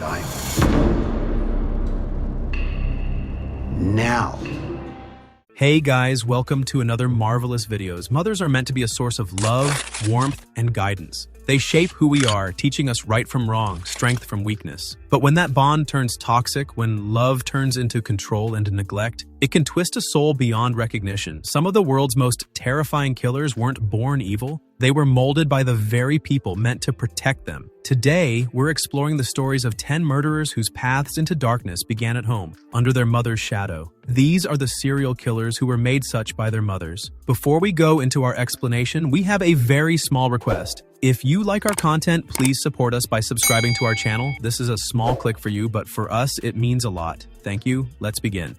life. Now. Hey guys, welcome to another marvelous videos. Mothers are meant to be a source of love, warmth, and guidance. They shape who we are, teaching us right from wrong, strength from weakness. But when that bond turns toxic, when love turns into control and neglect, it can twist a soul beyond recognition. Some of the world's most terrifying killers weren't born evil. They were molded by the very people meant to protect them. Today, we're exploring the stories of 10 murderers whose paths into darkness began at home, under their mother's shadow. These are the serial killers who were made such by their mothers. Before we go into our explanation, we have a very small request. If you like our content, please support us by subscribing to our channel. This is a small click for you, but for us, it means a lot. Thank you. Let's begin.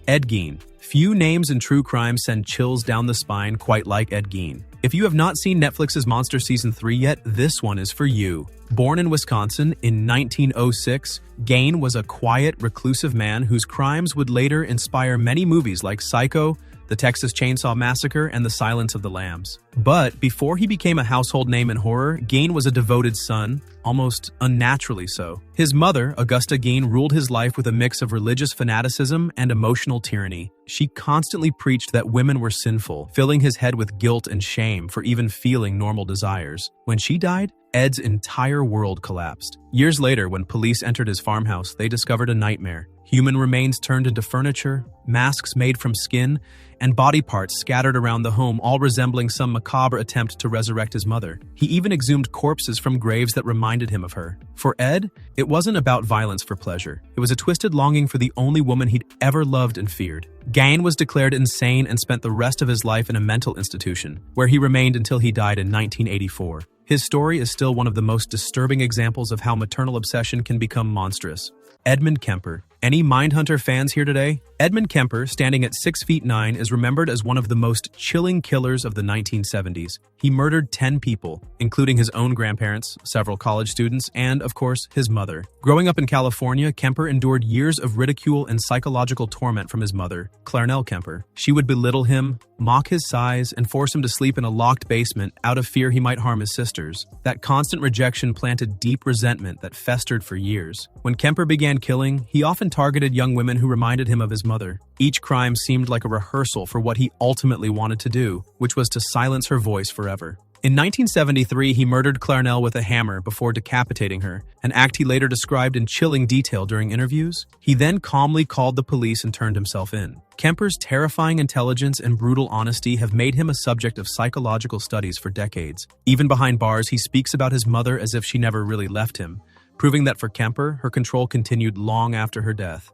Ed Gein. Few names in true crime send chills down the spine quite like Ed Gein. If you have not seen Netflix's Monster Season 3 yet, this one is for you. Born in Wisconsin in 1906, Gein was a quiet, reclusive man whose crimes would later inspire many movies like Psycho, The Texas Chainsaw Massacre, and The Silence of the Lambs. But before he became a household name in horror, Gein was a devoted son, almost unnaturally so. His mother, Augusta Gein, ruled his life with a mix of religious fanaticism and emotional tyranny. She constantly preached that women were sinful, filling his head with guilt and shame for even feeling normal desires. When she died, Ed's entire world collapsed. Years later, when police entered his farmhouse, they discovered a nightmare. Human remains turned into furniture, masks made from skin, and body parts scattered around the home, all resembling some macabre attempt to resurrect his mother. He even exhumed corpses from graves that reminded him of her. For Ed, it wasn't about violence for pleasure. It was a twisted longing for the only woman he'd ever loved and feared. Gein was declared insane and spent the rest of his life in a mental institution, where he remained until he died in 1984. His story is still one of the most disturbing examples of how maternal obsession can become monstrous. Edmund Kemper. Any Mindhunter fans here today? Edmund Kemper, standing at 6'9", is remembered as one of the most chilling killers of the 1970s. He murdered 10 people, including his own grandparents, several college students, and, of course, his mother. Growing up in California, Kemper endured years of ridicule and psychological torment from his mother, Clarnell Kemper. She would belittle him, mock his size, and force him to sleep in a locked basement out of fear he might harm his sisters. That constant rejection planted deep resentment that festered for years. When Kemper began killing, he often targeted young women who reminded him of his mother. Each crime seemed like a rehearsal for what he ultimately wanted to do, which was to silence her voice forever. In 1973, he murdered Clarnell with a hammer before decapitating her, an act he later described in chilling detail during interviews. He then calmly called the police and turned himself in. Kemper's terrifying intelligence and brutal honesty have made him a subject of psychological studies for decades. Even behind bars, he speaks about his mother as if she never really left him, proving that for Kemper, her control continued long after her death.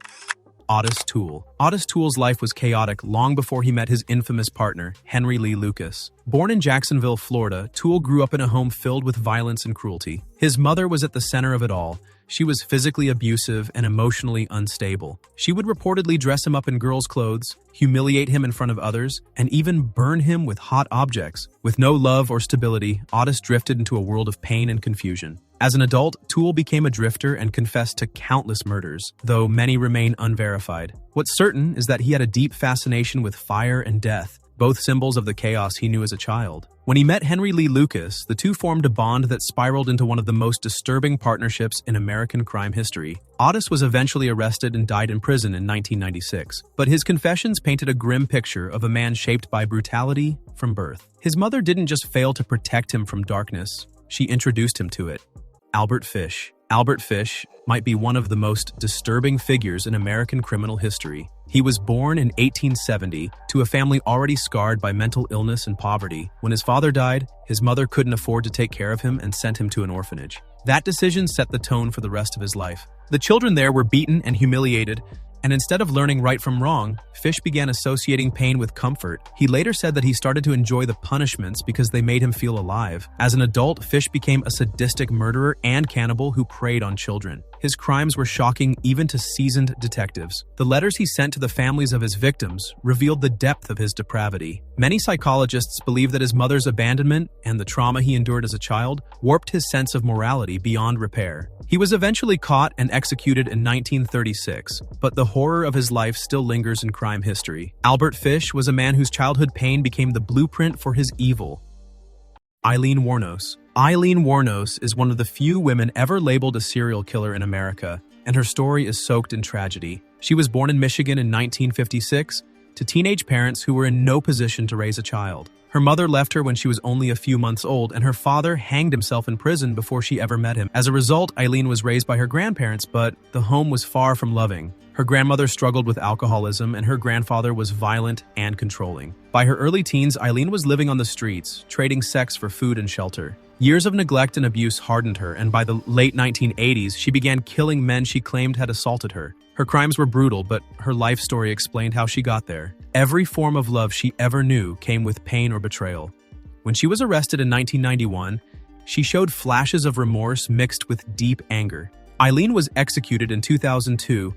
Ottis Toole. Ottis Toole's life was chaotic long before he met his infamous partner, Henry Lee Lucas. Born in Jacksonville, Florida, Toole grew up in a home filled with violence and cruelty. His mother was at the center of it all. She was physically abusive and emotionally unstable. She would reportedly dress him up in girls' clothes, humiliate him in front of others, and even burn him with hot objects. With no love or stability, Ottis drifted into a world of pain and confusion. As an adult, Toole became a drifter and confessed to countless murders, though many remain unverified. What's certain is that he had a deep fascination with fire and death, both symbols of the chaos he knew as a child. When he met Henry Lee Lucas, the two formed a bond that spiraled into one of the most disturbing partnerships in American crime history. Ottis was eventually arrested and died in prison in 1996, but his confessions painted a grim picture of a man shaped by brutality from birth. His mother didn't just fail to protect him from darkness, she introduced him to it. Albert Fish. Albert Fish might be one of the most disturbing figures in American criminal history. He was born in 1870 to a family already scarred by mental illness and poverty. When his father died, his mother couldn't afford to take care of him and sent him to an orphanage. That decision set the tone for the rest of his life. The children there were beaten and humiliated, and instead of learning right from wrong, Fish began associating pain with comfort. He later said that he started to enjoy the punishments because they made him feel alive. As an adult, Fish became a sadistic murderer and cannibal who preyed on children. His crimes were shocking even to seasoned detectives. The letters he sent to the families of his victims revealed the depth of his depravity. Many psychologists believe that his mother's abandonment and the trauma he endured as a child warped his sense of morality beyond repair. He was eventually caught and executed in 1936, but the horror of his life still lingers in crime history. Albert Fish was a man whose childhood pain became the blueprint for his evil. Aileen Wuornos. Aileen Wuornos is one of the few women ever labeled a serial killer in America, and her story is soaked in tragedy. She was born in Michigan in 1956 to teenage parents who were in no position to raise a child. Her mother left her when she was only a few months old, and her father hanged himself in prison before she ever met him. As a result, Aileen was raised by her grandparents, but the home was far from loving. Her grandmother struggled with alcoholism, and her grandfather was violent and controlling. By her early teens, Aileen was living on the streets, trading sex for food and shelter. Years of neglect and abuse hardened her, and by the late 1980s, she began killing men she claimed had assaulted her. Her crimes were brutal, but her life story explained how she got there. Every form of love she ever knew came with pain or betrayal. When she was arrested in 1991, she showed flashes of remorse mixed with deep anger. Aileen was executed in 2002,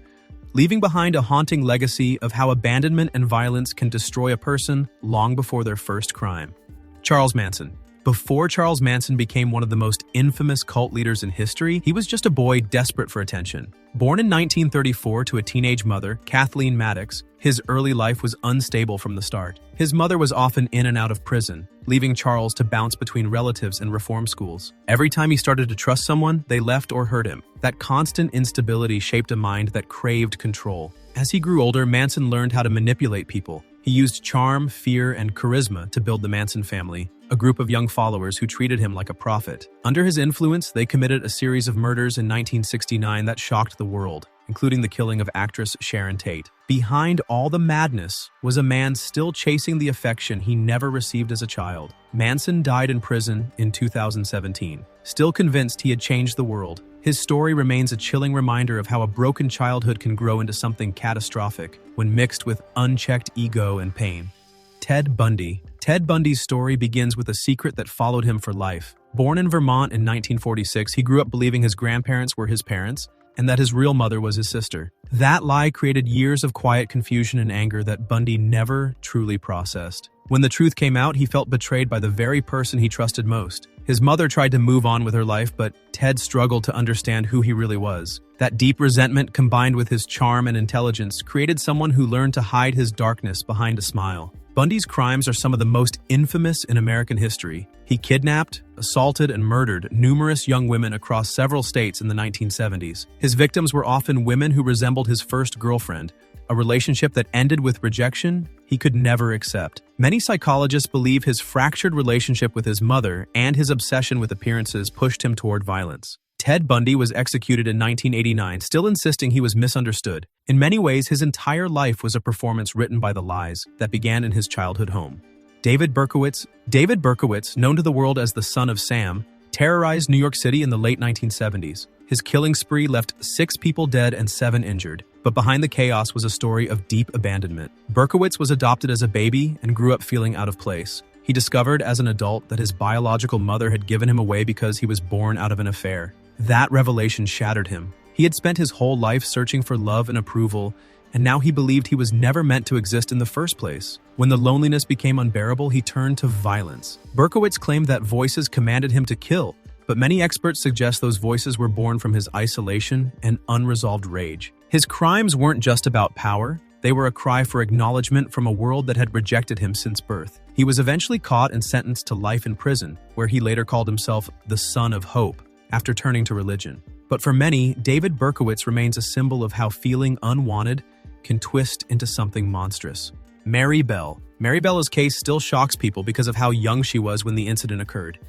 leaving behind a haunting legacy of how abandonment and violence can destroy a person long before their first crime. Charles Manson. Before Charles Manson became one of the most infamous cult leaders in history, he was just a boy desperate for attention. Born in 1934 to a teenage mother, Kathleen Maddox, his early life was unstable from the start. His mother was often in and out of prison, leaving Charles to bounce between relatives and reform schools. Every time he started to trust someone, they left or hurt him. That constant instability shaped a mind that craved control. As he grew older, Manson learned how to manipulate people. He used charm, fear, and charisma to build the Manson family, a group of young followers who treated him like a prophet. Under his influence, they committed a series of murders in 1969 that shocked the world, including the killing of actress Sharon Tate. Behind all the madness was a man still chasing the affection he never received as a child. Manson died in prison in 2017, still convinced he had changed the world. His story remains a chilling reminder of how a broken childhood can grow into something catastrophic when mixed with unchecked ego and pain. Ted Bundy. Ted Bundy's story begins with a secret that followed him for life. Born in Vermont in 1946, he grew up believing his grandparents were his parents and that his real mother was his sister. That lie created years of quiet confusion and anger that Bundy never truly processed. When the truth came out, he felt betrayed by the very person he trusted most. His mother tried to move on with her life, but Ted struggled to understand who he really was. That deep resentment, combined with his charm and intelligence, created someone who learned to hide his darkness behind a smile. Bundy's crimes are some of the most infamous in American history. He kidnapped, assaulted, and murdered numerous young women across several states in the 1970s. His victims were often women who resembled his first girlfriend, a relationship that ended with rejection he could never accept. Many psychologists believe his fractured relationship with his mother and his obsession with appearances pushed him toward violence. Ted Bundy was executed in 1989, still insisting he was misunderstood. In many ways, his entire life was a performance written by the lies that began in his childhood home. David Berkowitz. David Berkowitz, known to the world as the Son of Sam, terrorized New York City in the late 1970s. His killing spree left 6 people dead and 7 injured. But behind the chaos was a story of deep abandonment. Berkowitz was adopted as a baby and grew up feeling out of place. He discovered as an adult that his biological mother had given him away because he was born out of an affair. That revelation shattered him. He had spent his whole life searching for love and approval, and now he believed he was never meant to exist in the first place. When the loneliness became unbearable, he turned to violence. Berkowitz claimed that voices commanded him to kill, but many experts suggest those voices were born from his isolation and unresolved rage. His crimes weren't just about power. They were a cry for acknowledgement from a world that had rejected him since birth. He was eventually caught and sentenced to life in prison, where he later called himself the Son of Hope, after turning to religion. But for many, David Berkowitz remains a symbol of how feeling unwanted can twist into something monstrous. Mary Bell. Mary Bell's case still shocks people because of how young she was when the incident occurred.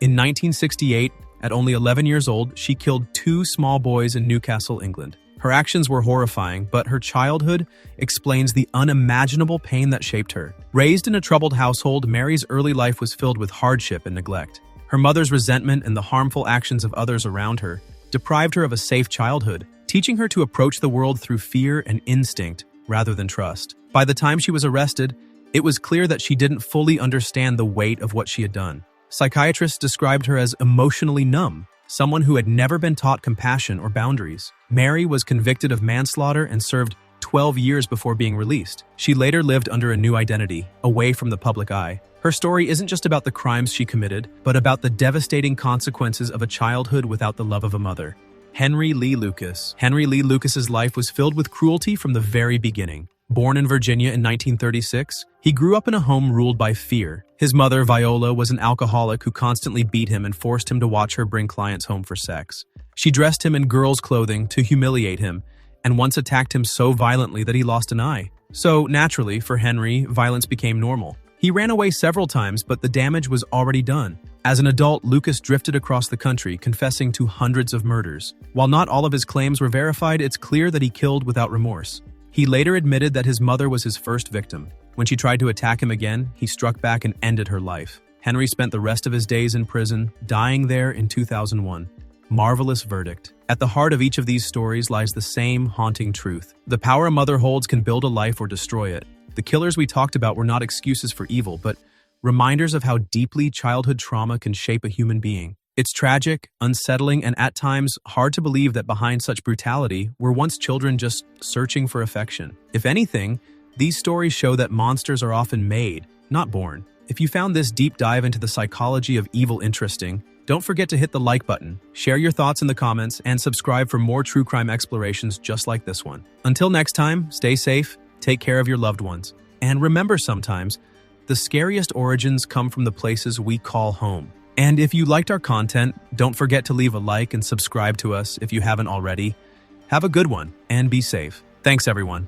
In 1968, at only 11 years old, she killed 2 small boys in Newcastle, England. Her actions were horrifying, but her childhood explains the unimaginable pain that shaped her. Raised in a troubled household, Mary's early life was filled with hardship and neglect. Her mother's resentment and the harmful actions of others around her deprived her of a safe childhood, teaching her to approach the world through fear and instinct rather than trust. By the time she was arrested, it was clear that she didn't fully understand the weight of what she had done. Psychiatrists described her as emotionally numb, someone who had never been taught compassion or boundaries. Mary was convicted of manslaughter and served 12 years before being released. She later lived under a new identity, away from the public eye. Her story isn't just about the crimes she committed, but about the devastating consequences of a childhood without the love of a mother. Henry Lee Lucas. Henry Lee Lucas's life was filled with cruelty from the very beginning. Born in Virginia in 1936, he grew up in a home ruled by fear. His mother, Viola, was an alcoholic who constantly beat him and forced him to watch her bring clients home for sex. She dressed him in girls' clothing to humiliate him, and once attacked him so violently that he lost an eye. So, naturally, for Henry, violence became normal. He ran away several times, but the damage was already done. As an adult, Lucas drifted across the country, confessing to hundreds of murders. While not all of his claims were verified, it's clear that he killed without remorse. He later admitted that his mother was his first victim. When she tried to attack him again, he struck back and ended her life. Henry spent the rest of his days in prison, dying there in 2001. Marvelous verdict. At the heart of each of these stories lies the same haunting truth. The power a mother holds can build a life or destroy it. The killers we talked about were not excuses for evil, but reminders of how deeply childhood trauma can shape a human being. It's tragic, unsettling, and at times hard to believe that behind such brutality were once children just searching for affection. If anything, these stories show that monsters are often made, not born. If you found this deep dive into the psychology of evil interesting, don't forget to hit the like button, share your thoughts in the comments, and subscribe for more true crime explorations just like this one. Until next time, stay safe, take care of your loved ones, and remember sometimes, the scariest origins come from the places we call home. And if you liked our content, don't forget to leave a like and subscribe to us if you haven't already. Have a good one, and be safe. Thanks, everyone.